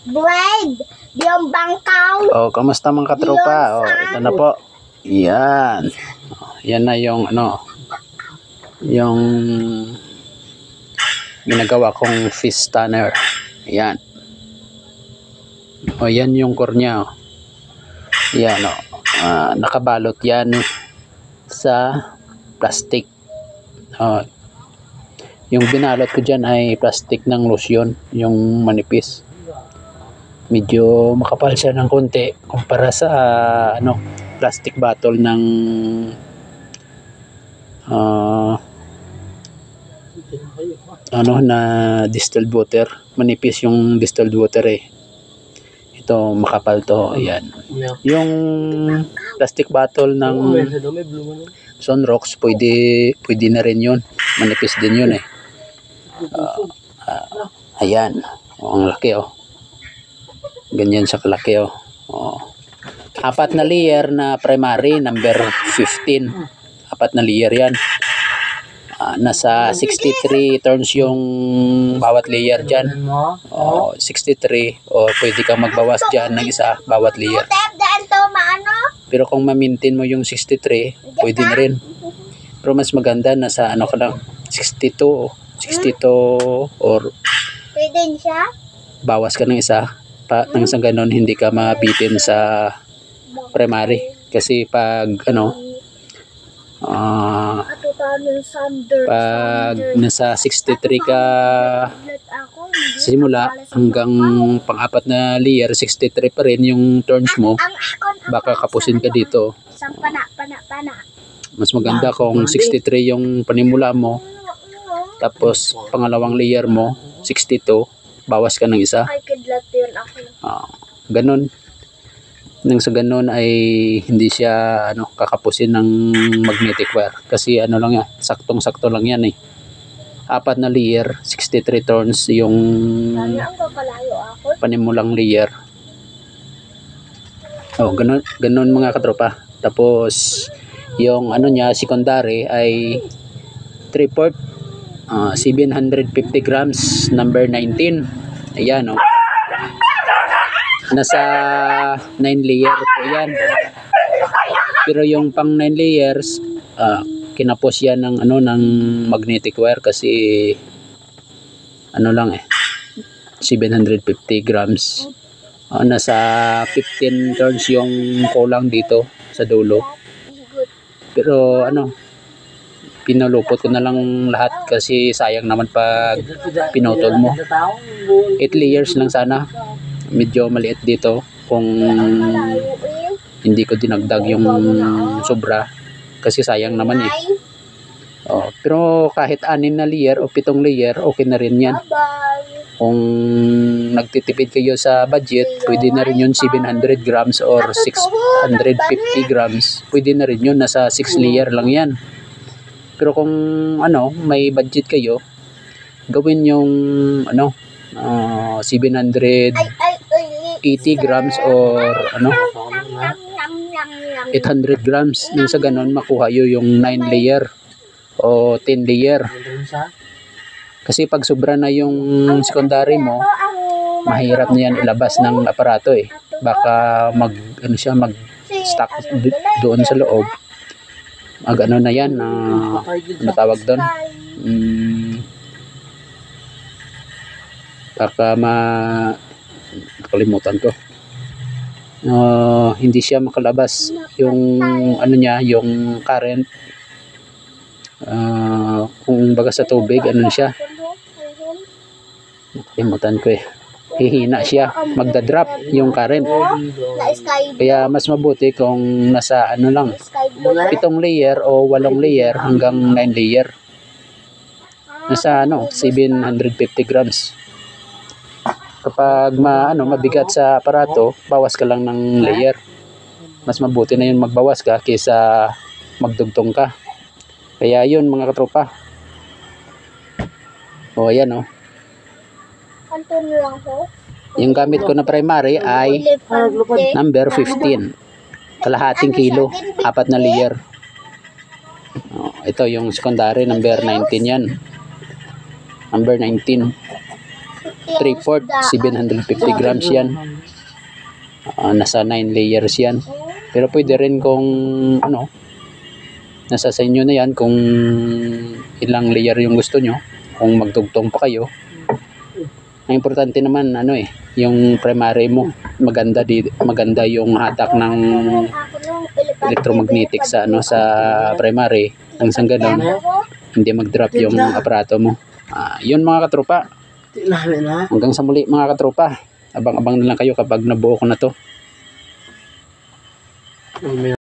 Bread, yung bangkaw. Oh, kamusta mga katropa? Oh, ito na po. Yan. Yan na yung ano, yung ginagawa kong fish tanner. Yan. O, yan yung core niya. Oh. Yan, oh. Nakabalot yan sa plastic. Oh. Yung binalot ko dyan ay plastic ng lotion, yung manipis. Medyo makapal siya ng konti kumpara sa ano, plastic bottle ng ano na distilled water. Manipis yung distilled water eh. Ito makapal to. Ayan. Yung plastic bottle ng Sunrocks pwede na rin yun. Manipis din yun eh. Ayan. Ang laki oh. Ganyan siya kalaki oh. Oh. 4 na layer na primary, number 15. 4 na layer yan. Nasa 63 turns yung bawat layer dyan. 63. O pwede kang magbawas dyan ng isa bawat layer. Pero kung ma-maintain mo yung 63, pwede na rin. Pero mas maganda nasa ano ka lang, 62 or Pwede siya? Bawas ka ng isa. Nang sa ganun hindi ka mabitin sa primary. Kasi pag ano, pag nasa 63 ka simula hanggang pang-4 na layer, 63 pa rin yung turns mo, baka kapusin ka dito. Mas maganda kung 63 yung panimula mo, tapos pangalawang layer mo 62, bawas ka ng isa. Ganun. Nang sa ganun ay hindi siya ano, kakapusin ng magnetic wire. Kasi ano lang yan, saktong-sakto lang yan eh. 4 na layer, 63 turns yung panimulang layer. Oh, ganun mga katropa. Tapos yung ano niya, secondary ay 3/4, 750 grams, number 19. Ayan oh. Nasa 9 layer po yan. Pero yung pang 9 layers, kinapos yan ng ano, ng magnetic wire kasi ano lang eh, 750 grams. Nasa 15 turns yung kulang dito sa dulo. Pero ano, pinalupot ko na lang lahat kasi sayang naman pag pinutol mo. 8 layers lang sana. Medyo maliit dito kung hindi ko dinagdag yung sobra kasi sayang naman eh. Pero kahit 6 na layer o 7 layer, okay na rin yan. Kung nagtitipid kayo sa budget, pwede na rin yun 700 grams or 650 grams. Pwede na rin yun, nasa 6 layer lang yan. Pero kung ano, may budget kayo, gawin yung ano, 780 grams or ano, 800 grams. Nang sa ganon makuha yung 9 layer o 10 layer. Kasi pag sobra na yung secondary mo, mahirap na yan ilabas ng aparato eh. Baka mag ano siya, mag stuck doon sa loob. Ano na yan, ano tawag doon? Baka nakalimutan ko. Hindi siya makalabas yung ano niya, yung current. Kung baga sa tubig, ano siya, nakalimutan ko eh, hihina siya, magdadrop yung current. Kaya mas mabuti kung nasa ano lang, 7 layer o 8 layer hanggang 9 layer, nasa ano, 750 grams. Kapag mabigat sa aparato, bawas ka lang ng layer. Mas mabuti na yun magbawas ka kaysa magdugtong ka. Kaya yun mga katropa. O ayan o. Yung gamit ko na primary ay number 15. Kalahating kilo, 4 na layer. Ito yung secondary, number 19 yan. Number 19. 3/4, 750 grams yan. Nasa 9 layers yan. Pero pwede rin kung ano, nasa sa inyo na yan kung ilang layer yung gusto nyo, kung magtugtong pa kayo. Ang importante naman ano yung primary mo maganda yung hatak ng electromagnetic sa sa primary, nang sang ganun hindi mag-drop yung aparato mo. Yun mga katropa. Hanggang sa muli mga katropa. Abang-abang na lang kayo kapag nabuo ko na to.